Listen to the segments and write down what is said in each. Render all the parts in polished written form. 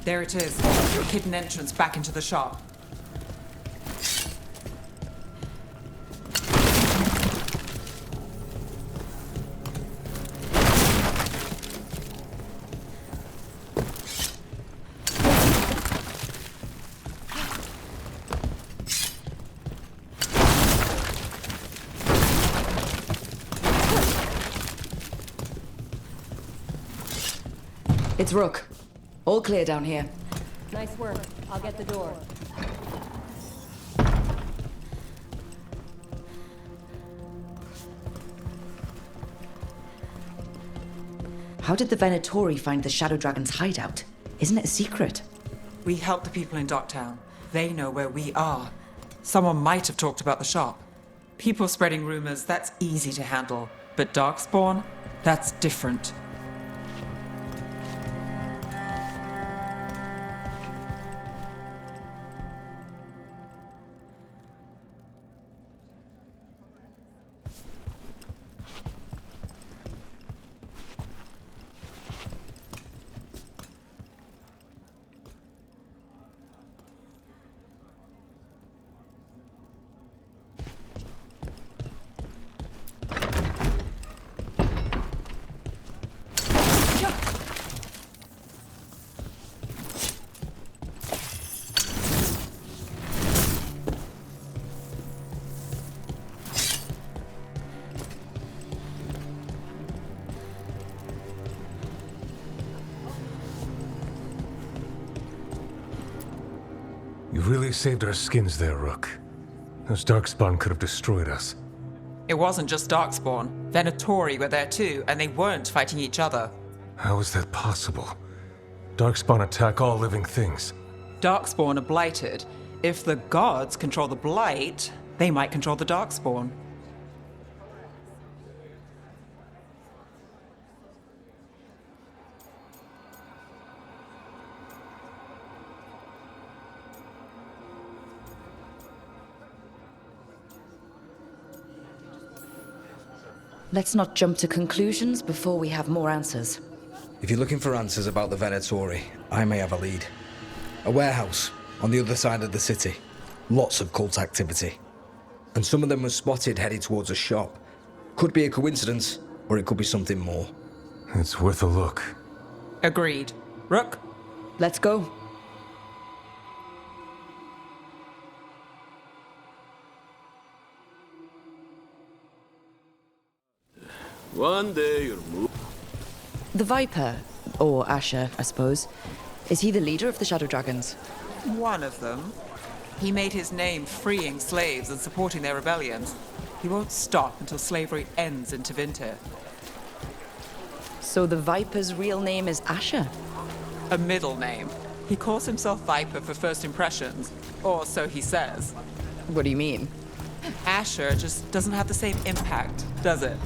There it is. Hidden entrance back into the shop. It's Rook. All clear down here. Nice work. I'll get the door. How did the Venatori find the Shadow Dragon's hideout? Isn't it a secret? We help the people in Docktown. They know where we are. Someone might have talked about the shop. People spreading rumors, that's easy to handle. But Darkspawn? That's different. You really saved our skins there, Rook. Those Darkspawn could have destroyed us. It wasn't just Darkspawn. Venatori were there too, and they weren't fighting each other. How is that possible? Darkspawn attack all living things. Darkspawn are blighted. If the gods control the blight, they might control the Darkspawn. Let's not jump to conclusions before we have more answers. If you're looking for answers about the Venatori, I may have a lead. A warehouse on the other side of the city. Lots of cult activity. And some of them were spotted heading towards a shop. Could be a coincidence, or it could be something more. It's worth a look. Agreed. Rook? Let's go. One day you'll move. The Viper, or Asher, I suppose. Is he the leader of the Shadow Dragons? One of them. He made his name freeing slaves and supporting their rebellions. He won't stop until slavery ends in Tevinter. So the Viper's real name is Asher? A middle name. He calls himself Viper for first impressions, or so he says. What do you mean? Asher just doesn't have the same impact, does it?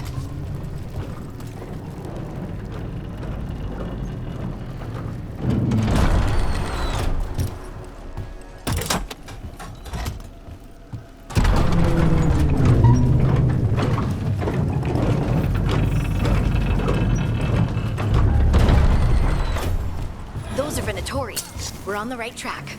Those are Venatori. We're on the right track.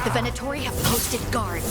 The Venatori have posted guards.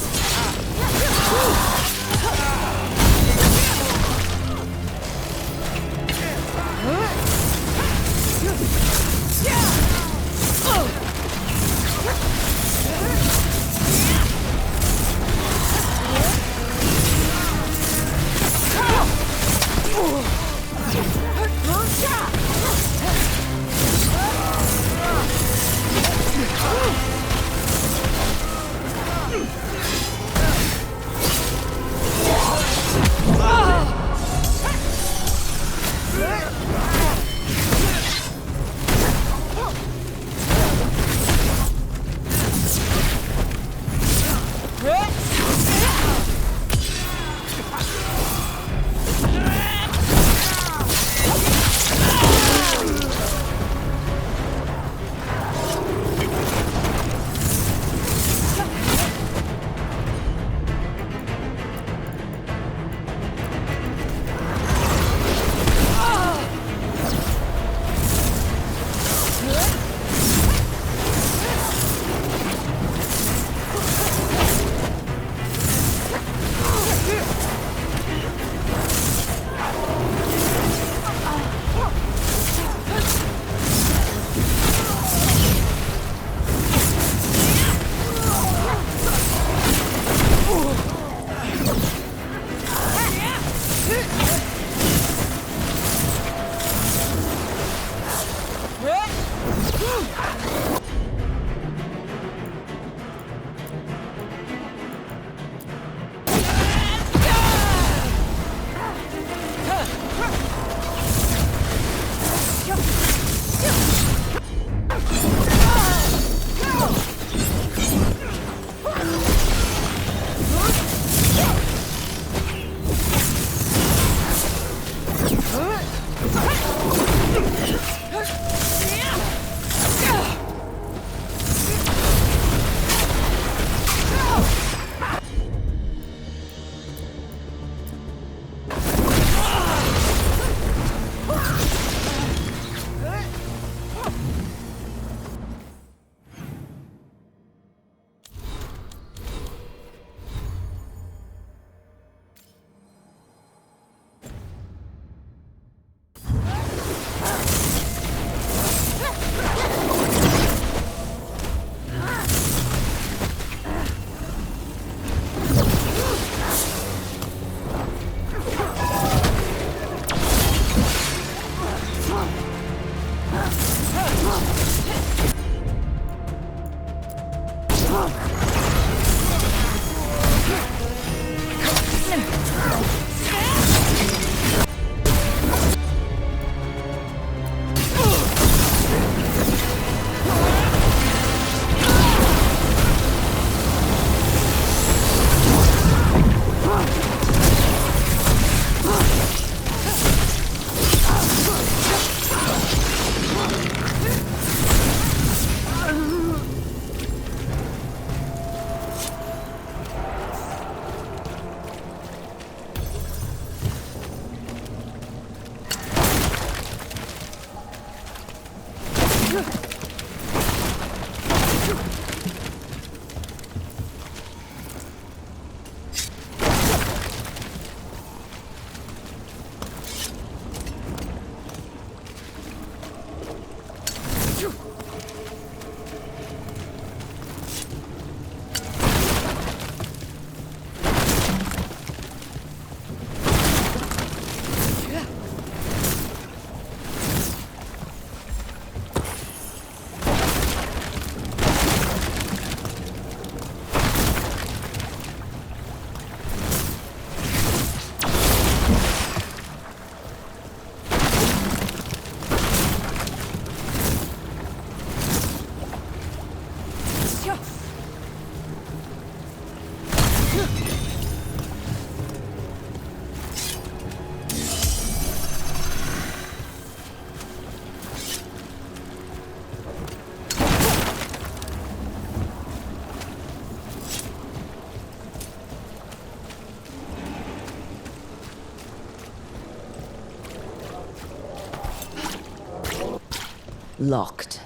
Locked.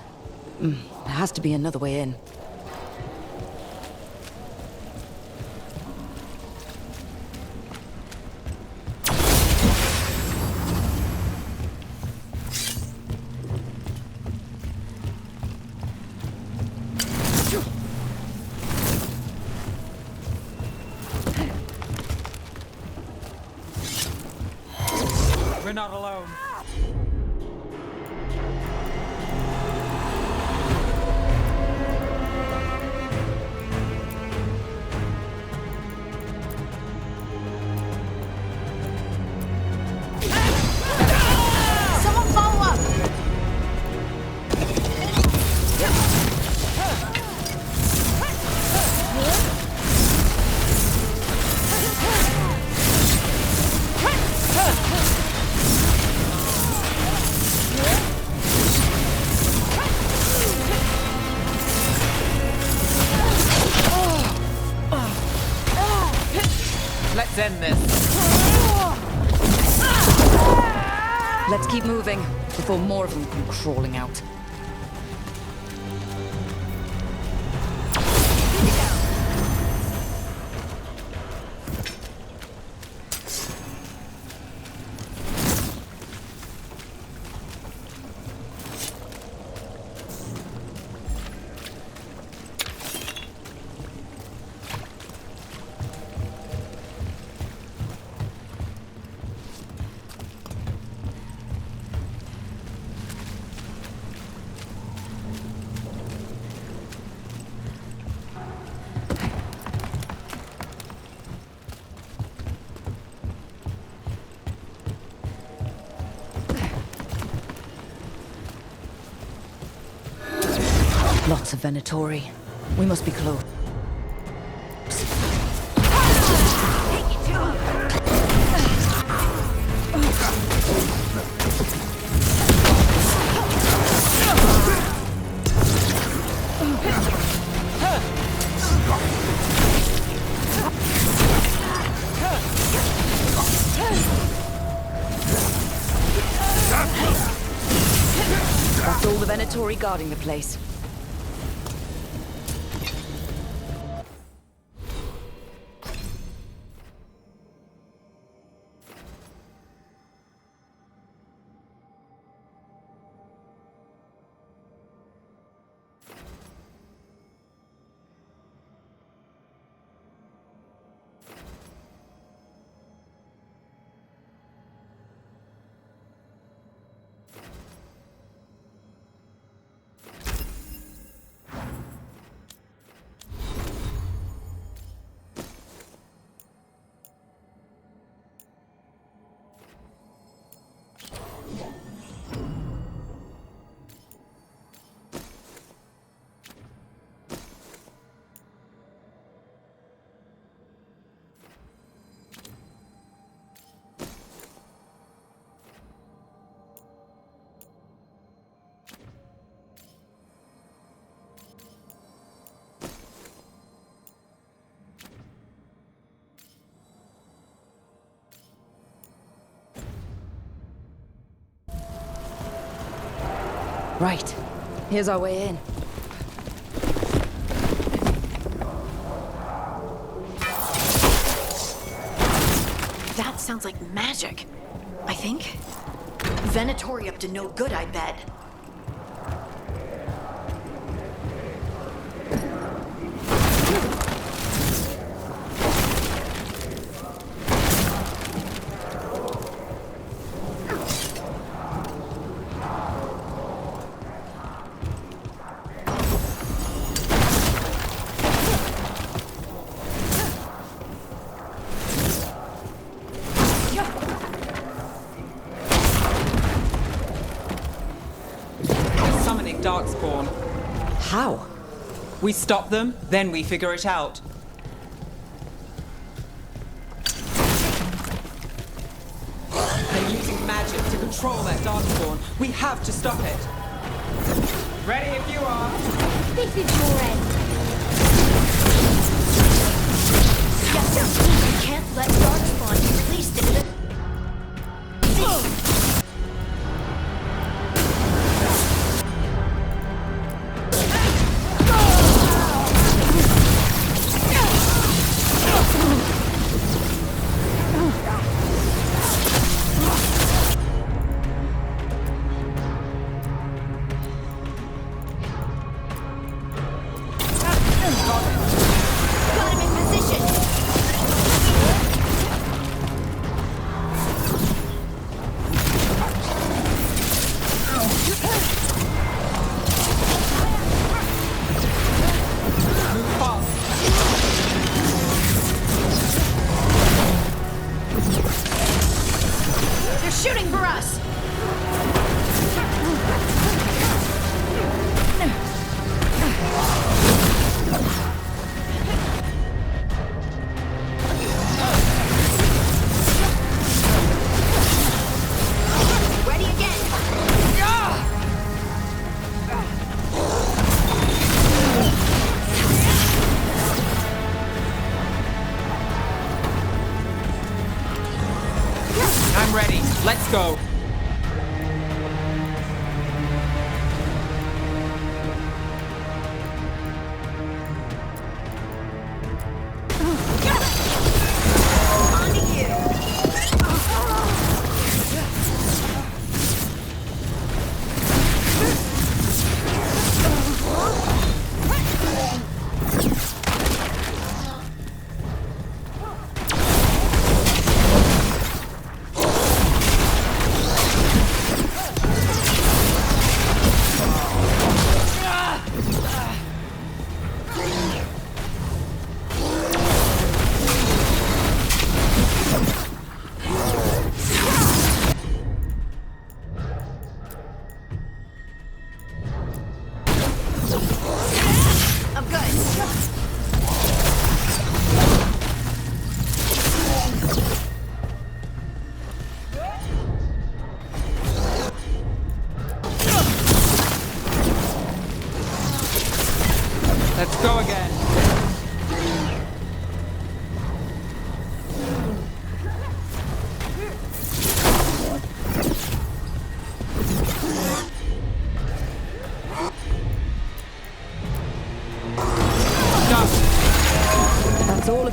There has to be another way in. We're not alone. Someone follow up! Let's end this. Let's keep moving before more of them come crawling out. Lots of Venatori. We must be close. It's all the Venatori guarding the place. Right. Here's our way in. That sounds like magic, I think. Venatori up to no good, I bet. Darkspawn. How? We stop them, then we figure it out. They're using magic to control that Darkspawn. We have to stop it. Ready if you are. This is your end. Yes, you can't let Darkspawn be released into the... Let's go. Let's go again.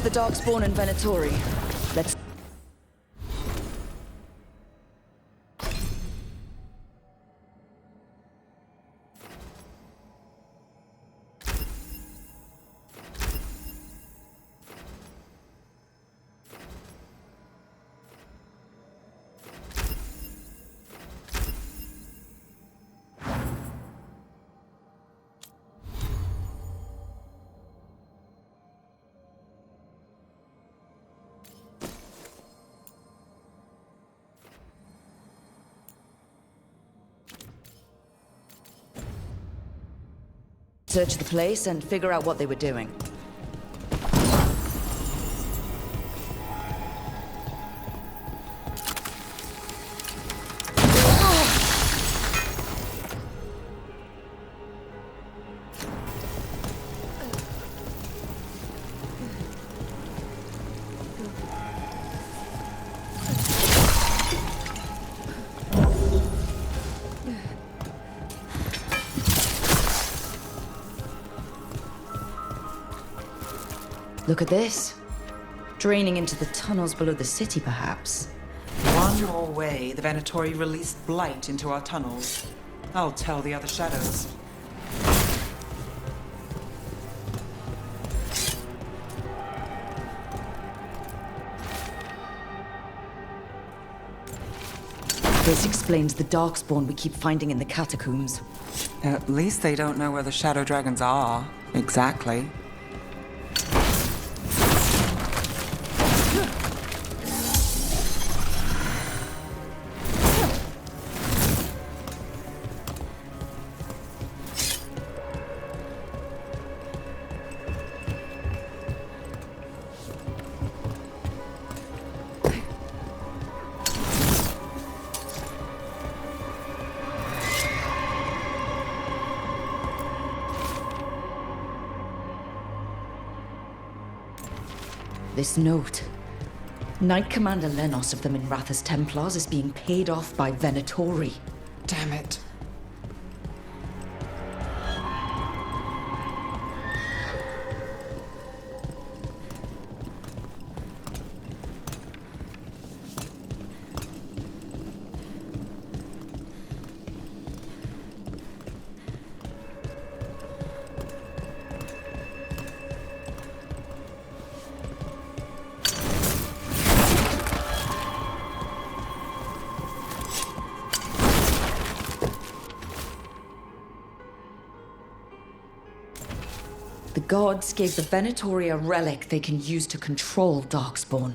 the Darkspawn and Venatori. Let's... search the place and figure out what they were doing. Look at this. Draining into the tunnels below the city, perhaps. One more way, the Venatori released blight into our tunnels. I'll tell the other shadows. This explains the Darkspawn we keep finding in the catacombs. At least they don't know where the shadow dragons are, exactly. This note. Knight Commander Lenos of the Minrathous Templars is being paid off by Venatori. Damn it. The gods gave the Venatori a relic they can use to control Darkspawn.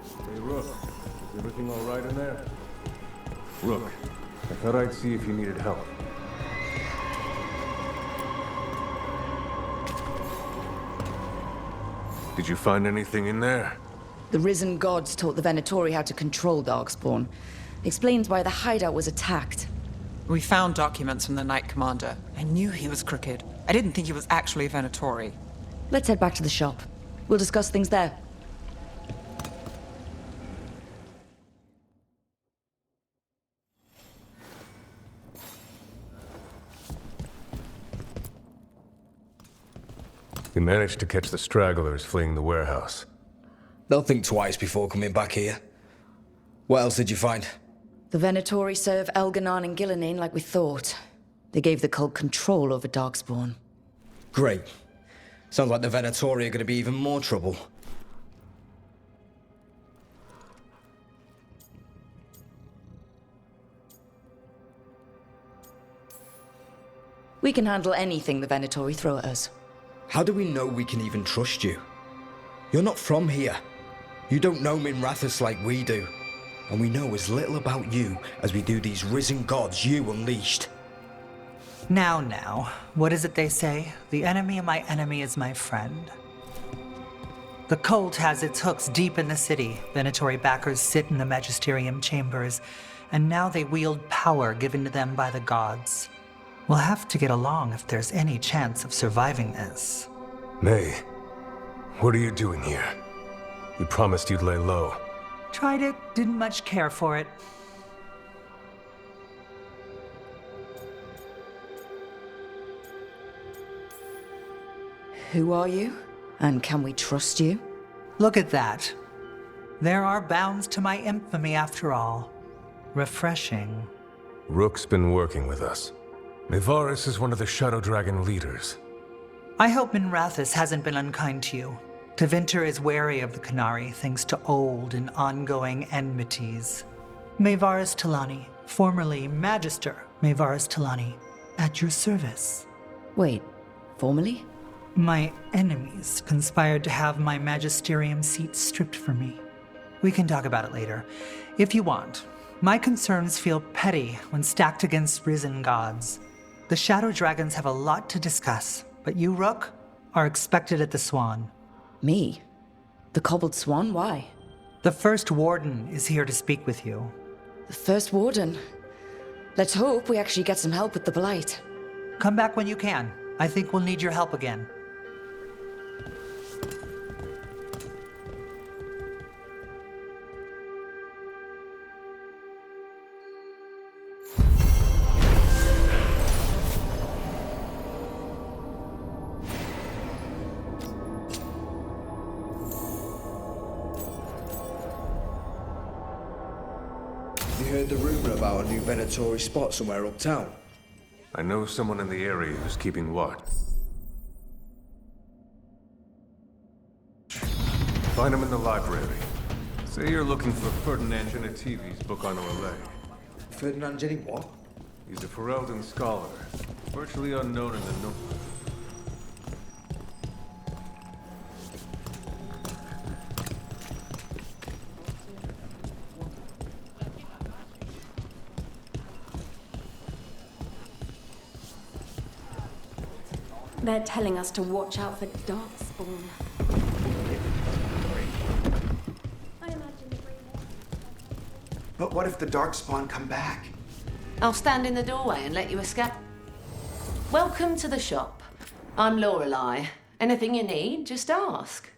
Hey, Rook. Is everything all right in there? Rook, I thought I'd see if you needed help. Did you find anything in there? The risen gods taught the Venatori how to control Darkspawn. Explains why the hideout was attacked. We found documents from the Knight Commander. I knew he was crooked. I didn't think he was actually a Venatori. Let's head back to the shop. We'll discuss things there. We managed to catch the stragglers fleeing the warehouse. They'll think twice before coming back here. What else did you find? The Venatori serve Elganon and Gillinane like we thought. They gave the cult control over Darkspawn. Great. Sounds like the Venatori are going to be even more trouble. We can handle anything the Venatori throw at us. How do we know we can even trust you? You're not from here. You don't know Minrathous like we do. And we know as little about you as we do these risen gods you unleashed. Now, what is it they say? The enemy of my enemy is my friend. The cult has its hooks deep in the city. Venatori backers sit in the magisterium chambers, and now they wield power given to them by the gods. We'll have to get along if there's any chance of surviving this. May, what are you doing here? You promised you'd lay low. Tried it, didn't much care for it. Who are you? And can we trust you? Look at that. There are bounds to my infamy after all. Refreshing. Rook's been working with us. Nevaris is one of the Shadow Dragon leaders. I hope Minrathous hasn't been unkind to you. Tevinter is wary of the Canary thanks to old and ongoing enmities. Mayvaris Talani, formerly Magister Mayvaris Talani, at your service. Wait, formally? My enemies conspired to have my magisterium seat stripped from me. We can talk about it later, if you want. My concerns feel petty when stacked against risen gods. The Shadow Dragons have a lot to discuss, but you, Rook, are expected at the Swan. Me? The Cobbled Swan? Why? The First Warden is here to speak with you. The First Warden? Let's hope we actually get some help with the Blight. Come back when you can. I think we'll need your help again. You heard the rumor about a new Venatori spot somewhere uptown? I know someone in the area who's keeping watch. Find him in the library. Say you're looking for Ferdinand Genetivi's book on Orlais. Ferdinand Jenny what? He's a Ferelden scholar, virtually unknown in the Nook. They're telling us to watch out for Darkspawn. But what if the Darkspawn come back? I'll stand in the doorway and let you escape. Welcome to the shop. I'm Lorelei. Anything you need, just ask.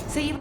See you.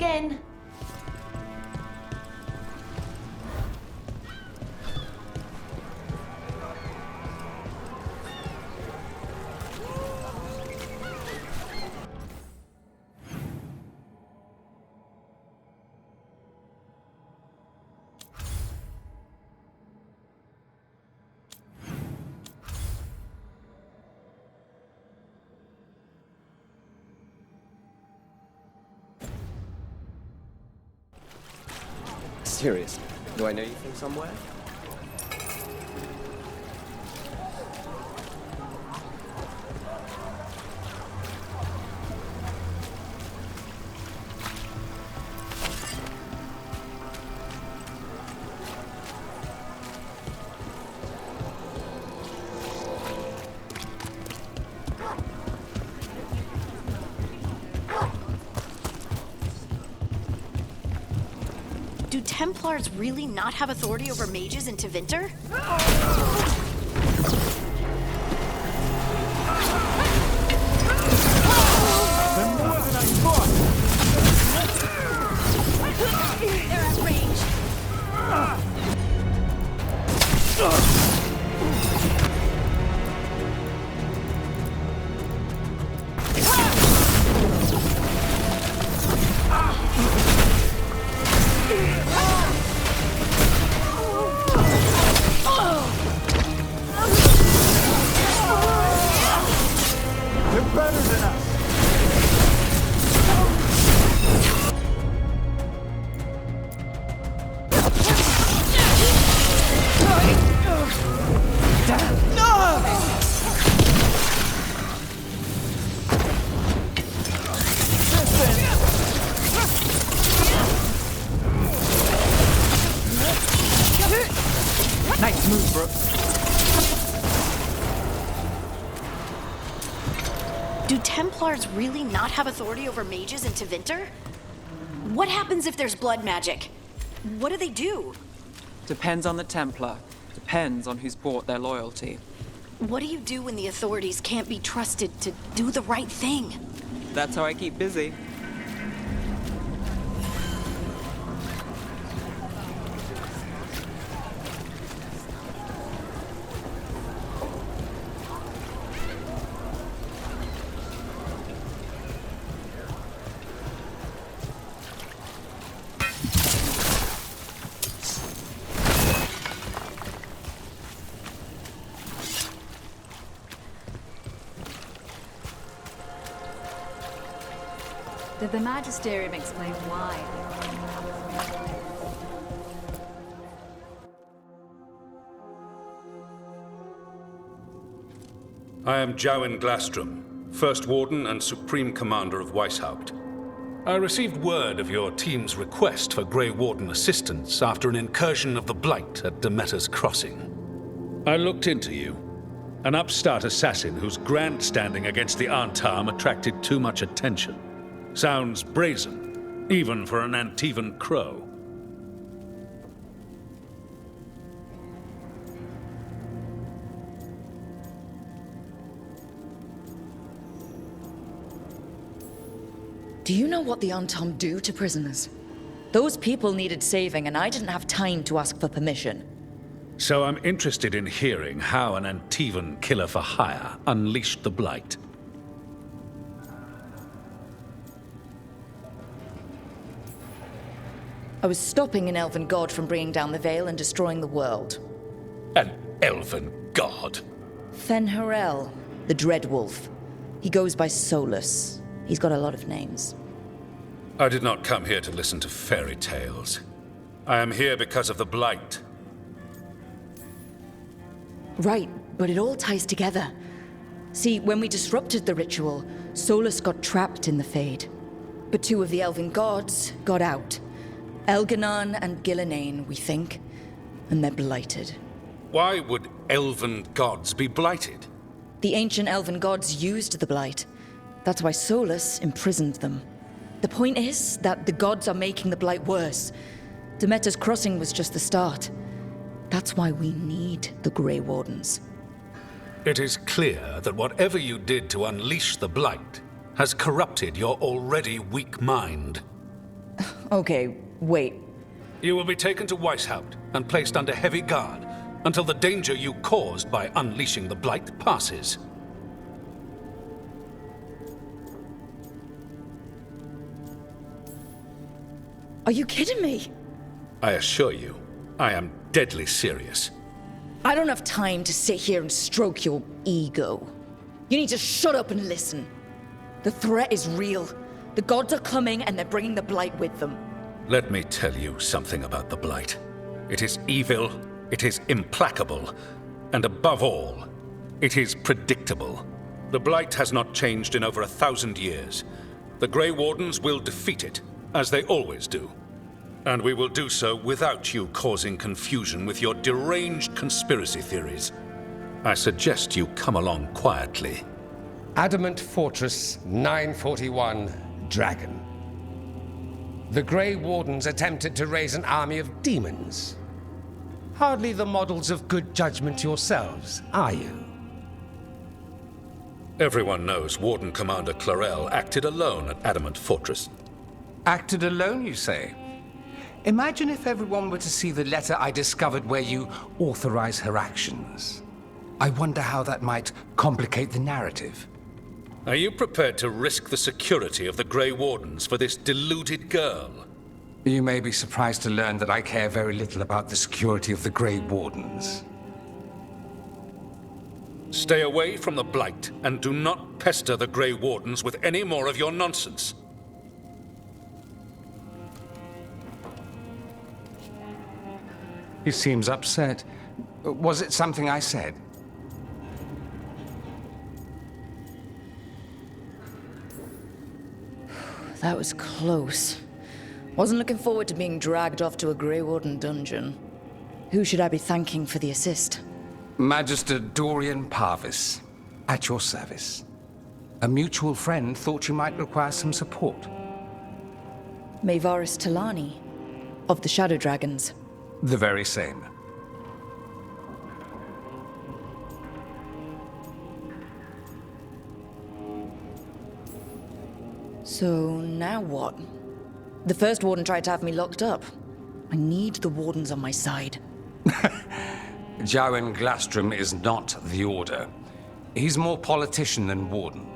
again. Seriously, do I know you from somewhere? Do Templars really not have authority over mages in Tevinter? They're more than I thought! They're at range. They're better than us! Nice move, Brooks. Do Templars really not have authority over mages in Tevinter? What happens if there's blood magic? What do they do? Depends on the Templar. Depends on who's bought their loyalty. What do you do when the authorities can't be trusted to do the right thing? That's how I keep busy. Did the Magisterium explain why? I am Jowen Glastrom, First Warden and Supreme Commander of Weishaupt. I received word of your team's request for Grey Warden assistance after an incursion of the Blight at Demeter's Crossing. I looked into you. An upstart assassin whose grandstanding against the Antarm attracted too much attention. Sounds brazen, even for an Antivan crow. Do you know what the Antarm do to prisoners? Those people needed saving, and I didn't have time to ask for permission. So I'm interested in hearing how an Antivan killer for hire unleashed the Blight. I was stopping an elven god from bringing down the Veil and destroying the world. An elven god? Fen'Harel, the Dreadwolf. He goes by Solus. He's got a lot of names. I did not come here to listen to fairy tales. I am here because of the Blight. Right, but it all ties together. See, when we disrupted the ritual, Solus got trapped in the Fade. But two of the elven gods got out. Elganon and Gillenane, we think. And they're blighted. Why would elven gods be blighted? The ancient elven gods used the blight. That's why Solus imprisoned them. The point is that the gods are making the blight worse. Demeter's Crossing was just the start. That's why we need the Grey Wardens. It is clear that whatever you did to unleash the Blight has corrupted your already weak mind. Okay, wait. You will be taken to Weishaupt and placed under heavy guard until the danger you caused by unleashing the Blight passes. Are you kidding me? I assure you, I am deadly serious. I don't have time to sit here and stroke your ego. You need to shut up and listen. The threat is real. The gods are coming and they're bringing the Blight with them. Let me tell you something about the Blight. It is evil, it is implacable, and above all, it is predictable. The Blight has not changed in over 1,000 years. The Grey Wardens will defeat it, as they always do. And we will do so without you causing confusion with your deranged conspiracy theories. I suggest you come along quietly. Adamant Fortress 941, Dragon. The Grey Wardens attempted to raise an army of demons. Hardly the models of good judgment yourselves, are you? Everyone knows Warden Commander Clarel acted alone at Adamant Fortress. Acted alone, you say? Imagine if everyone were to see the letter I discovered where you authorize her actions. I wonder how that might complicate the narrative. Are you prepared to risk the security of the Grey Wardens for this deluded girl? You may be surprised to learn that I care very little about the security of the Grey Wardens. Stay away from the Blight, and do not pester the Grey Wardens with any more of your nonsense. He seems upset. Was it something I said? That was close. Wasn't looking forward to being dragged off to a Grey Warden dungeon. Who should I be thanking for the assist? Magister Dorian Parvis, at your service. A mutual friend thought you might require some support. Mayvaris Talani, of the Shadow Dragons. The very same. So now what? The first warden tried to have me locked up. I need the wardens on my side. Jowen Glastrom is not the Order. He's more politician than warden.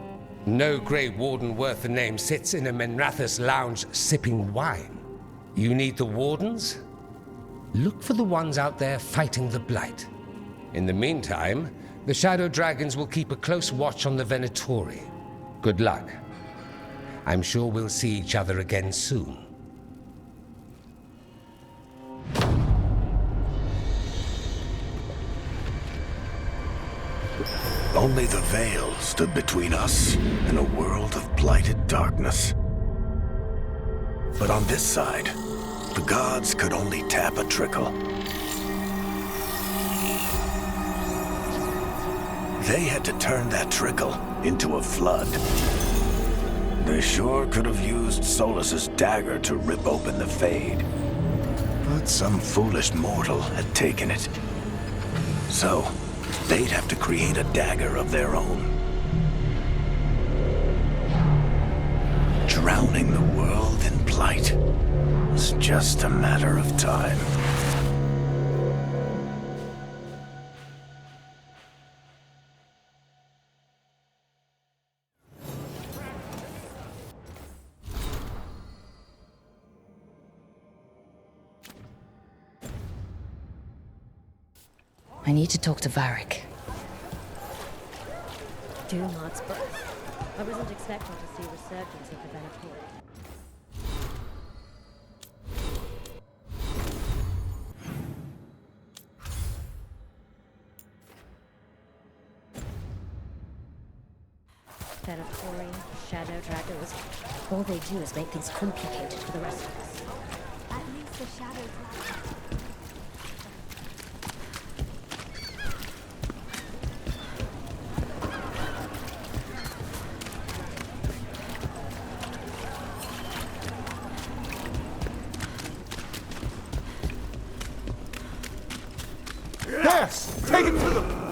No Grey Warden worth the name sits in a Menrathus lounge sipping wine. You need the wardens? Look for the ones out there fighting the Blight. In the meantime, the Shadow Dragons will keep a close watch on the Venatori. Good luck. I'm sure we'll see each other again soon. Only the veil stood between us and a world of blighted darkness. But on this side, the gods could only tap a trickle. They had to turn that trickle into a flood. They sure could have used Solus's dagger to rip open the Fade. But some foolish mortal had taken it. So, they'd have to create a dagger of their own. Drowning the world in blight was just a matter of time. I need to talk to Varric. Do not spoil. I wasn't expecting to see a resurgence of the Venatori. Venatori, Shadow Dragons. All they do is make things complicated for the rest of us. At least the Shadow Dragons. Yes! Take it to them!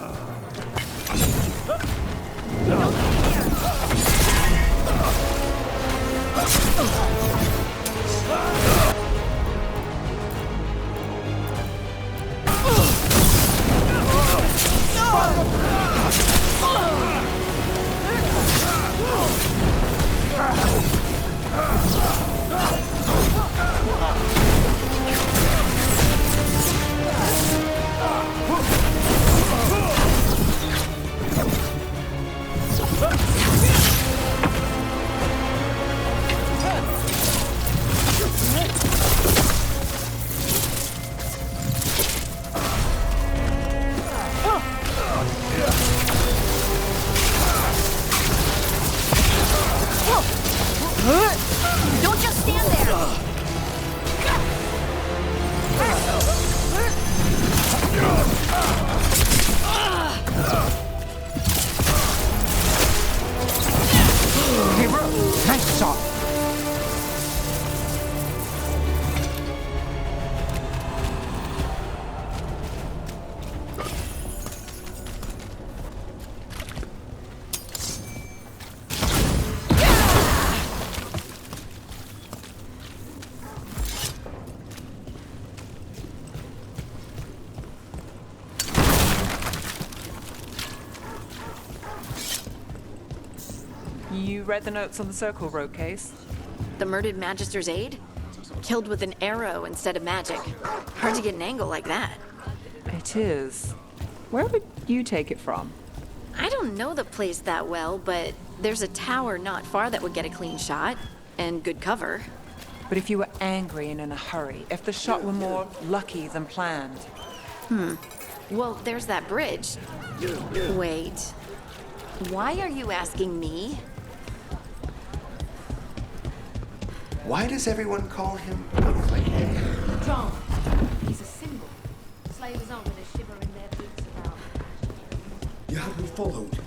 You read the notes on the Circle Road case? The murdered Magister's aide? Killed with an arrow instead of magic. Hard to get an angle like that. It is. Where would you take it from? I don't know the place that well, but there's a tower not far that would get a clean shot. And good cover. But if you were angry and in a hurry, if the shot were more lucky than planned. Well, there's that bridge. Wait. Why are you asking me? Why does everyone call him Clickhead? John, he's a symbol. Slavers on with a shiver in their boots about. You have me followed.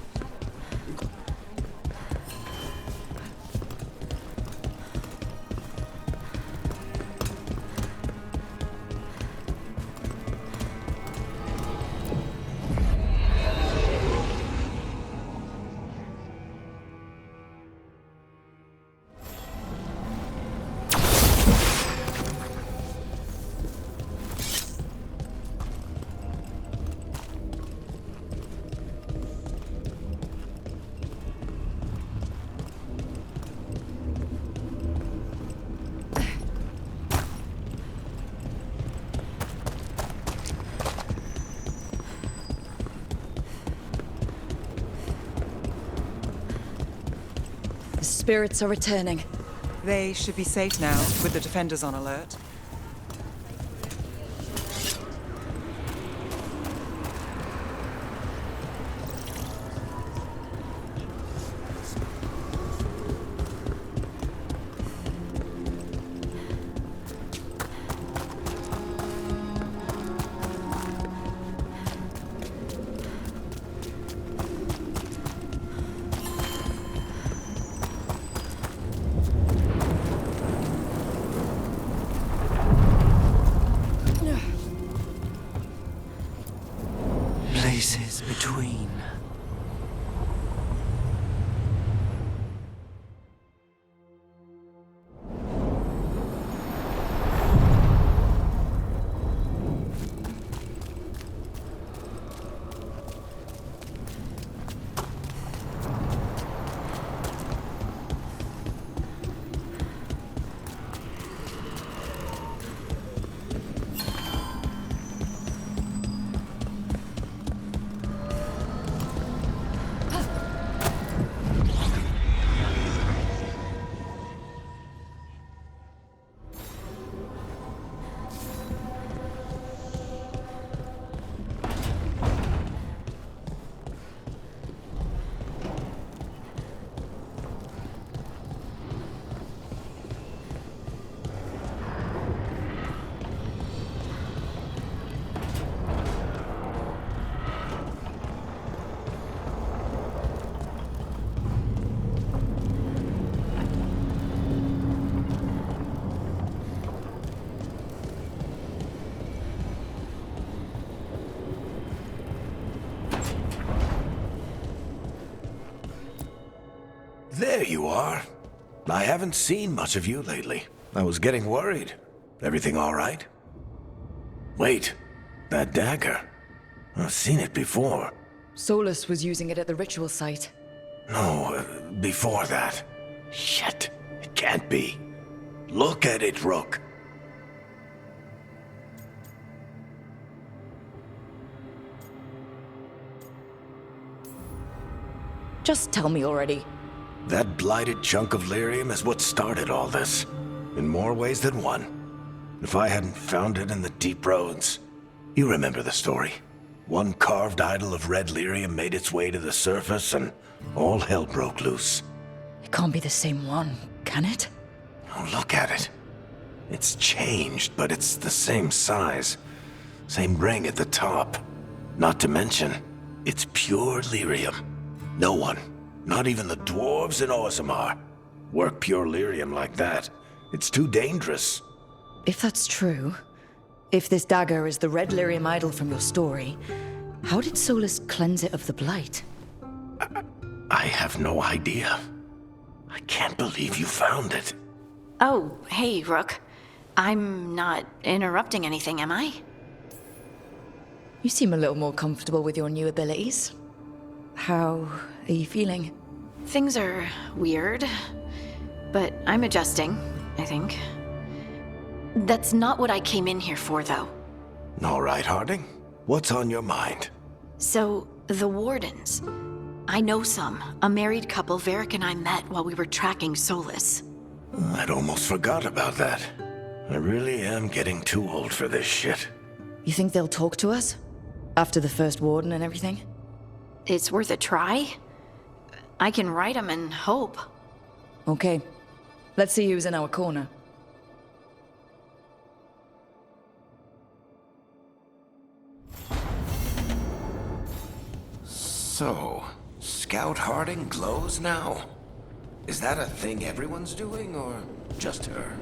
Spirits are returning. They should be safe now, with the defenders on alert. Places between. There you are. I haven't seen much of you lately. I was getting worried. Everything all right? Wait, that dagger. I've seen it before. Solus was using it at the ritual site. No, before that. Shit, it can't be. Look at it, Rook. Just tell me already. That blighted chunk of lyrium is what started all this. In more ways than one. If I hadn't found it in the deep roads. You remember the story. One carved idol of red lyrium made its way to the surface and all hell broke loose. It can't be the same one, can it? Oh, look at it. It's changed, but it's the same size. Same ring at the top. Not to mention, it's pure lyrium. No one, not even the dwarves in Orzammar, work pure lyrium like that. It's too dangerous. If that's true, if this dagger is the red lyrium idol from your story, how did Solus cleanse it of the blight? I have no idea. I can't believe you found it. Oh, hey, Rook. I'm not interrupting anything, am I? You seem a little more comfortable with your new abilities. How are you feeling? Things are weird, but I'm adjusting, I think. That's not what I came in here for, though. All right, Harding. What's on your mind? So, the Wardens. I know some. A married couple Varric and I met while we were tracking Solus. I'd almost forgot about that. I really am getting too old for this shit. You think they'll talk to us? After the first Warden and everything? It's worth a try. I can write them and hope. Okay. Let's see who's in our corner. So, Scout Harding glows now? Is that a thing everyone's doing, or just her?